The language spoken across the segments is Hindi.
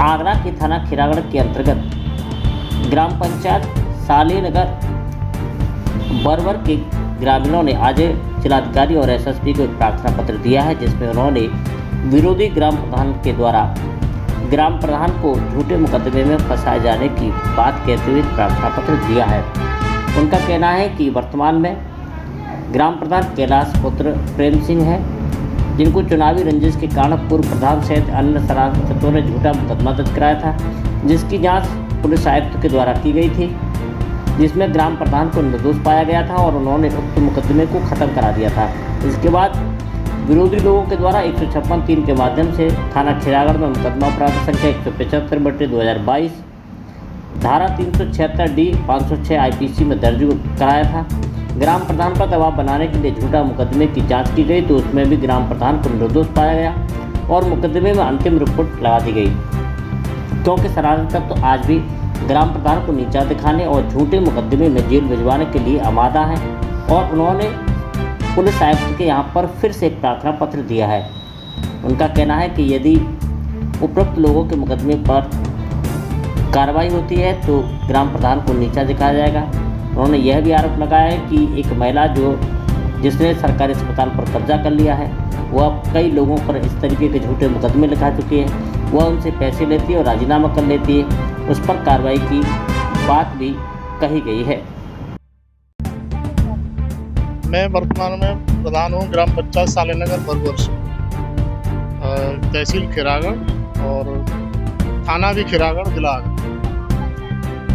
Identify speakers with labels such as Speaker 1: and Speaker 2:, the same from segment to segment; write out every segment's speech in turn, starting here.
Speaker 1: आगरा के थाना खिरागढ़ के अंतर्गत ग्राम पंचायत सालीनगर बरवर के ग्रामीणों ने आज जिलाधिकारी और एसएसपी को एक प्रार्थना पत्र दिया है, जिसमें उन्होंने विरोधी ग्राम प्रधान के द्वारा ग्राम प्रधान को झूठे मुकदमे में फंसाए जाने की बात कहते हुए प्रार्थना पत्र दिया है। उनका कहना है कि वर्तमान में ग्राम प्रधान कैलाश पुत्र प्रेम सिंह है, जिनको चुनावी रंजिश के कारण पूर्व प्रधान सहित अन्य शरारती तत्वों ने झूठा मुकदमा दर्ज कराया था, जिसकी जांच पुलिस आयुक्त के द्वारा की गई थी, जिसमें ग्राम प्रधान को निर्दोष पाया गया था और उन्होंने उक्त मुकदमे को खत्म करा दिया था। इसके बाद विरोधी लोगों के द्वारा 156(3) के माध्यम से थाना खिरागढ़ में मुकदमा अपराध संख्या 175/2022 धारा 376D 506 IPC में दर्ज कराया था। ग्राम प्रधान पर दबाव बनाने के लिए झूठा मुकदमे की जांच की गई तो उसमें भी ग्राम प्रधान को निर्दोष पाया गया और मुकदमे में अंतिम रिपोर्ट लगा दी गई, क्योंकि शरारती तत्व तो आज भी ग्राम प्रधान को नीचा दिखाने और झूठे मुकदमे में जेल भिजवाने के लिए आमादा हैं और उन्होंने पुलिस आयुक्त के यहाँ पर फिर से एक प्रार्थना पत्र दिया है। उनका कहना है कि यदि उपरोक्त लोगों के मुकदमे पर कार्रवाई होती है तो ग्राम प्रधान को नीचा दिखाया जाएगा। उन्होंने यह भी आरोप लगाया है कि एक महिला जिसने सरकारी अस्पताल पर कब्जा कर लिया है, वह कई लोगों पर इस तरीके के झूठे मुकदमे लिखा चुकी है, वह उनसे पैसे लेती है और राजीनामा कर लेती है, उस पर कार्रवाई की बात भी कही गई है।
Speaker 2: मैं वर्तमान में प्रधान हूँ ग्राम पंचायत सालीनगर बरवर से, तहसील खिरागढ़ और थाना भी खिरागढ़, जिला आगरा।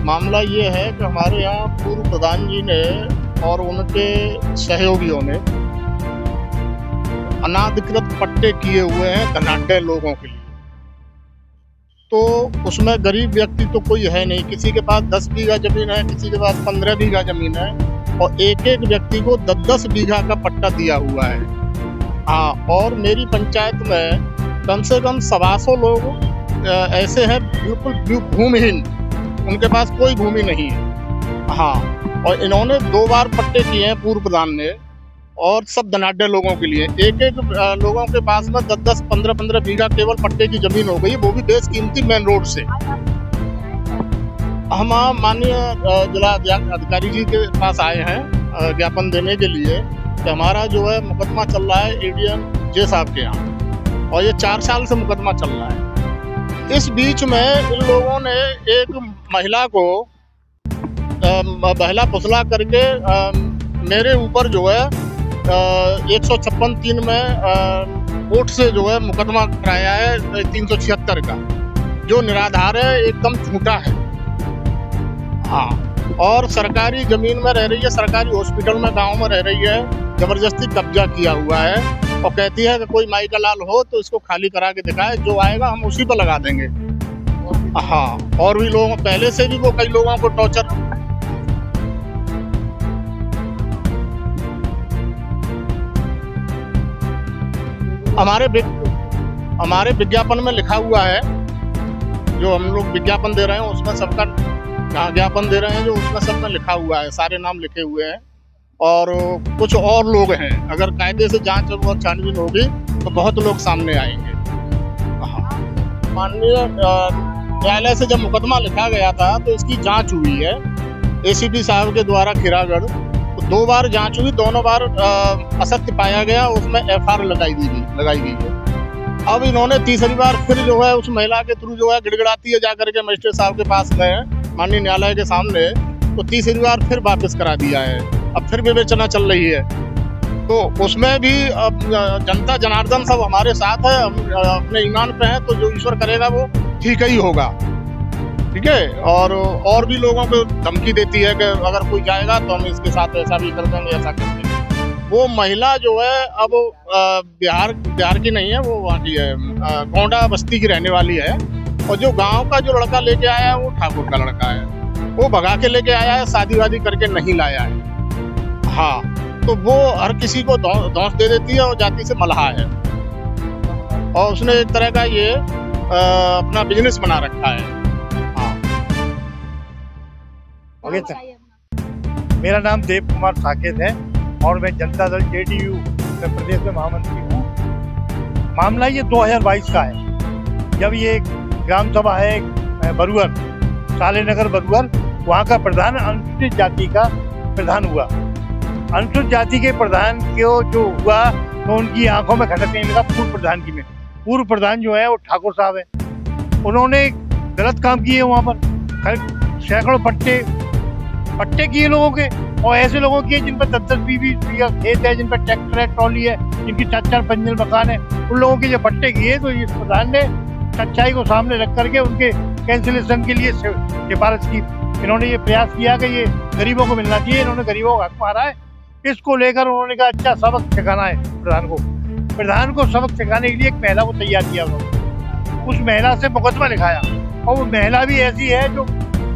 Speaker 2: मामला ये है कि हमारे यहाँ पूर्व प्रधान जी ने और उनके सहयोगियों ने अनाधिकृत पट्टे किए हुए हैं धनाढ्य लोगों के लिए। तो उसमें गरीब व्यक्ति तो कोई है नहीं, किसी के पास 10 बीघा जमीन है, किसी के पास 15 बीघा जमीन है और एक एक व्यक्ति को 10-10 बीघा का पट्टा दिया हुआ है। हाँ, और मेरी पंचायत में कम से कम 125 लोग ऐसे हैं बिल्कुल भूमिहीन, उनके पास कोई भूमि नहीं है। हाँ, और इन्होंने 2 बार पट्टे किए हैं पूर्व प्रधान ने, और सब धनाढ्य लोगों के लिए। एक एक लोगों के पास में 10-10, 15-15 बीघा केवल पट्टे की जमीन हो गई, वो भी बेशकीमती मेन रोड से। हम माननीय जिला अधिकारी जी के पास आए हैं ज्ञापन देने के लिए कि हमारा जो है मुकदमा चल रहा है ADM जे साहब के यहाँ, और ये 4 साल से मुकदमा चल रहा है। इस बीच में इन लोगों ने एक महिला को बहला फुसला करके मेरे ऊपर जो है 156(3) में कोर्ट से जो है मुकदमा कराया है 376 का, जो निराधार है, एकदम झूठा है। हाँ, और सरकारी जमीन में रह रही है, सरकारी हॉस्पिटल में गांव में रह रही है, जबरदस्ती कब्जा किया हुआ है और कहती है कि कोई माई का लाल हो तो इसको खाली करा के दिखाए, जो आएगा हम उसी पर लगा देंगे। हाँ, और भी लोग पहले से भी वो कई लोगों को टॉर्चर। हमारे विज्ञापन में लिखा हुआ है, जो हम लोग विज्ञापन दे रहे हैं उसमें सबका ज्ञापन दे रहे हैं, जो उसमें सब में लिखा हुआ है, सारे नाम लिखे हुए हैं। और कुछ और लोग हैं, अगर कायदे से जांच और छानबीन होगी तो बहुत लोग सामने आएंगे। माननीय न्यायालय से जब मुकदमा लिखा गया था तो इसकी जांच हुई है ACP साहब के द्वारा खिरागढ़, तो 2 बार जांच हुई, दोनों बार असत्य पाया गया, उसमें FR लगाई गई है। अब इन्होंने तीसरी बार फिर जो है उस महिला के थ्रू जो है गिड़गिड़ाती है जाकर के मजिस्ट्रेट साहब के पास में माननीय न्यायालय के सामने, तो तीसरी बार फिर वापस करा दिया है। अब फिर विवेचना चल रही है, तो उसमें भी जनता जनार्दन सब हमारे साथ है, हम अपने ईमान पे हैं, तो जो ईश्वर करेगा वो ठीक ही होगा। ठीक है, और भी लोगों को धमकी देती है कि अगर कोई जाएगा तो हम इसके साथ ऐसा भी कर देंगे, ऐसा कर देंगे। वो महिला जो है अब बिहार की नहीं है, वो वहाँ की है, गोंडा बस्ती की रहने वाली है, और जो गांव का जो लड़का लेके आया है वो ठाकुर का लड़का है, वो भगा के लेके आया है, शादी वादी करके नहीं लाया है। हाँ, तो वो हर किसी को धौंस दे देती है और जाति से मल्हा है, और उसने एक तरह का ये अपना बिजनेस बना रखा है। हाँ,
Speaker 3: मेरा नाम देव कुमार साकेत है और मैं जनता दल JDU उत्तर प्रदेश में महामंत्री हूँ। मामला ये 2022 का है, जब ये ग्राम सभा है बरुअर, सालेनगर बरुअर, वहाँ का प्रधान अनुसूचित जाति का प्रधान हुआ। अनुसूचित जाति के प्रधान को जो हुआ तो उनकी आंखों में खटकने लगा पूर्व प्रधान की में। पूर्व प्रधान जो है वो ठाकुर साहब है, उन्होंने गलत काम किए वहाँ पर, सैकड़ों पट्टे किए लोगों के, और ऐसे लोगों के जिन पर 10-10, 20-20 का खेत है, जिन पर ट्रैक्टर है, ट्रॉली है, जिनकी 4-4 मंजिल मकान है, उन लोगों के जो पट्टे किए, तो इस प्रधान ने सच्चाई को सामने रख करके उनके कैंसिलेशन के लिए सिफारिश की। इन्होंने ये प्रयास किया कि ये गरीबों को मिलना चाहिए, इन्होंने गरीबों का हक मारा है। इसको लेकर उन्होंने कहा अच्छा सबक सिखाना है प्रधान को सबक सिखाने के लिए एक महिला को तैयार किया उन्होंने। उस महिला से मुकदमा लिखाया, और वो महिला भी ऐसी है जो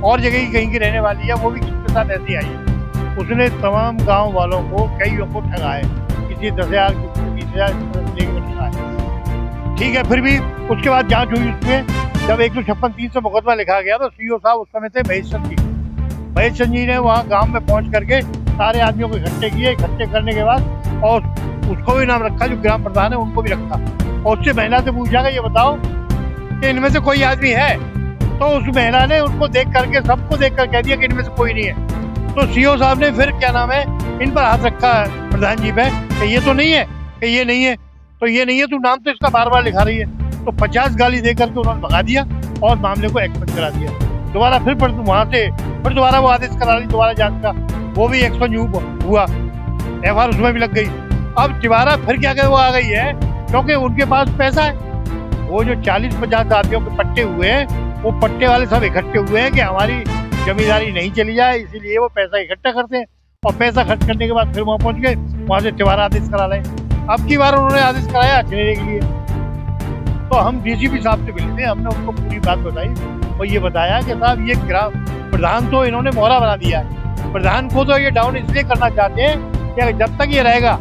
Speaker 3: और जगह की कहीं की रहने वाली है, वो भी किसके साथ ऐसी आई है। उसने तमाम गांव वालों को, कईयों को ठगाए, किसी 10,000 किसी 20,000 लेकर ठगाए। ठीक है, फिर भी उसके बाद जांच हुई उसमें, जब 156(3) मुकदमा लिखा गया तो सीओ साहब उस समय थे महेश चंद जी ने वहाँ गांव में पहुंच करके सारे आदमियों को इकट्ठे किए। इकट्ठे करने के बाद और उसको भी नाम रखा, जो ग्राम प्रधान है उनको भी रखा, और उससे महिला से पूछा कि ये बताओ कि इनमें से कोई आदमी है, तो उस महिला ने उनको देख करके, सबको देख कर कह दिया कि इनमें से कोई नहीं है। तो सीओ साहब ने फिर क्या नाम है इन पर हाथ रखा प्रधान जी पे कि ये तो नहीं है, कि ये नहीं है, तो ये नहीं है, तू नाम तो इसका बार बार लिखा रही है। तो 50 गाली दे करके उन्होंने भगा दिया और मामले को एक्सपेंड करा दिया। दोबारा फिर वहाँ से फिर दोबारा वो आदेश करा ली दोबारा जांच का, वो भी एक्सपेंड हुआ, एफआईआर उसमें भी लग गई। अब दोबारा फिर क्या वो आ गई है, क्योंकि उनके पास पैसा है। वो जो 40-50 आदमियों के पट्टे हुए हैं, वो पट्टे वाले सब इकट्ठे हुए हैं कि हमारी जमींदारी नहीं चली जाए, इसीलिए वो पैसा इकट्ठा करते हैं, और पैसा खर्च करने के बाद फिर वहाँ पहुँच गए, वहाँ से दोबारा आदेश करा लाए। अब की बार उन्होंने आदेश कराया अछेरे के लिए। तो हम डीसीपी साहब से मिले थे, हमने उनको पूरी बात बताई, और ये बताया कि साहब ये ग्राम प्रधान तो इन्होंने मोहरा बना दिया है। प्रधान को तो ये डाउन इसलिए करना चाहते हैं कि जब तक ये रहेगा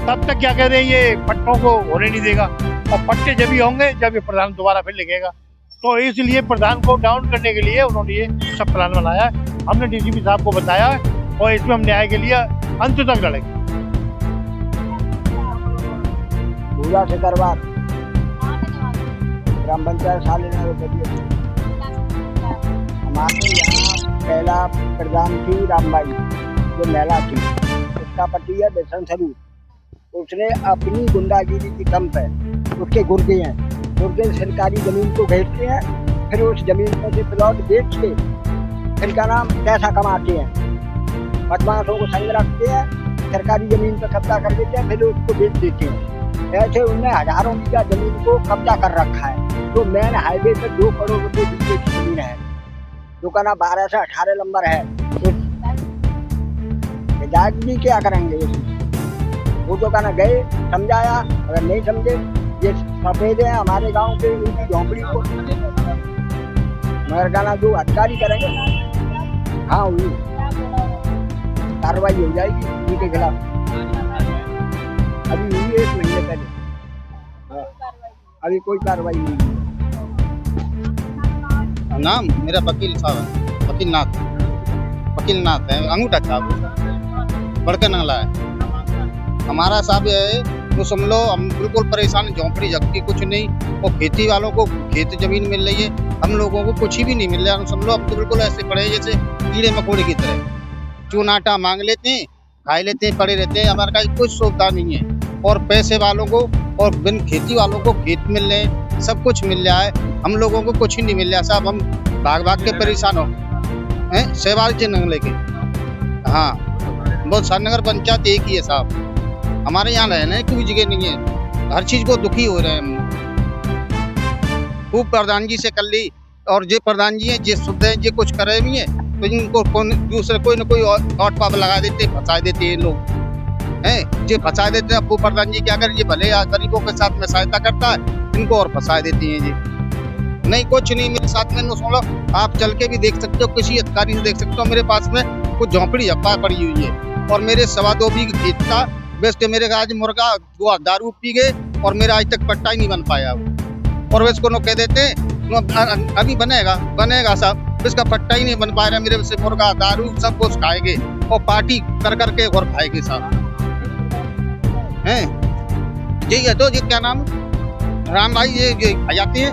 Speaker 3: तब तक क्या कहते हैं ये पट्टों को होने नहीं देगा, और पट्टे जब ही होंगे जब ये प्रधान दोबारा फिर लिखेगा। तो इसलिए प्रधान को डाउन करने के लिए उन्होंने ये सब प्लान बनाया है। हमने डीसीपी साहब को बताया है, और इसमें हम न्याय के लिए अंत तक लड़ेंगे।
Speaker 4: पूरा से करवा ग्राम पंचायत सालेनगर। हमारे यहाँ पहला प्रधान थी रामबाई, जो महिला थी, उसका पति है बेसन स्वरूप। उसने अपनी गुंडागिरी की दम पे, उसके गुर्गे हैं, गुर्गे सरकारी जमीन को बेचते हैं, फिर उस जमीन में से प्लॉट बेच के फिर का नाम पैसा कमाते हैं, बदमाशों को संग रखते हैं, सरकारी जमीन पर कब्जा कर लेते हैं, फिर उसको बेच देते हैं। ऐसे उन्हें हजारों बीघा जमीन को कब्जा कर रखा है। जो मेन हाईवे पे 2 करोड़ रुपए बीघे की जमीन है, जो का नाम 12 से 18 नंबर है। विधायक जी क्या करेंगे इसमें? वो तो कहना गए, समझाया, अगर नहीं समझे, ये सफेद है हमारे गांव के, उनकी झोंपड़ी को मगर कहना जो अधिकारी करेंगे, हाँ हुई कार्रवाई हो जाएगी उनके खिलाफ। अभी हुई 1 महीने पहले, अभी कोई कार्रवाई नहीं हुई।
Speaker 5: नाम मेरा वकील साहब है, वकील नाथ है, अंगूठा साहब बड़का नंगला है। हमारा साहब ये है तो समझ लो हम बिल्कुल परेशान, झोंपड़ी झपकी कुछ नहीं, और खेती वालों को खेत जमीन मिल रही है, हम लोगों को कुछ भी नहीं मिल रहा है। समझ लो अब तो बिल्कुल ऐसे पड़े हैं जैसे कीड़े मकोड़े की तरह, चूना आटा मांग लेते हैं, खाई लेते हैं, पड़े रहते हैं। हमारे पास कुछ सुविधा नहीं है, और पैसे वालों को और बिन खेती वालों को खेत मिल रहे हैं, सब कुछ मिल रहा है, हम लोगों को कुछ ही नहीं मिल रहा साहब। हम भाग के परेशान हो हैं, सेवाल के नंग लेके। हाँ, बहुत सालेनगर पंचायत एक ही है साहब, हमारे यहाँ रहने की भी जगह नहीं है, हर चीज को दुखी हो रहे हैं हम। खूब प्रधान जी से कर ली, और जे प्रधान जी हैं जे शुद्ध हैं, जे कुछ करे भी हैं, तो इनको दूसरे कोई ना कोई और पाप लगा देते, फंसा देते हैं लोग हैं, जे फंसा देते हैं। खूब प्रधान जी क्या कर, ये भले गरीबों के साथ में सहायता करता है, इनको और फंसा देते हैं जी। नहीं कुछ नहीं, मेरे साथ में सुनो, आप चल के भी देख सकते हो, किसी अधिकारी से देख सकते हो, मेरे पास में कुछ झोंपड़ी हप्पा पड़ी हुई है, और मेरे 2.25 बीघे खेत का बेच के मेरे आज मुर्गा वो दारू पी गए, और मेरा आज तक पट्टा ही नहीं बन पाया वो। और वे इसको कह देते अभी बनेगा साहब, इसका पट्टा ही नहीं बन पा रहा, मेरे से मुर्गा दारू सब कुछ खाएंगे, और पार्टी कर करके और खाएंगे साहब हैं। यही है तो ये क्या नाम राम भाई ये आ जाते हैं,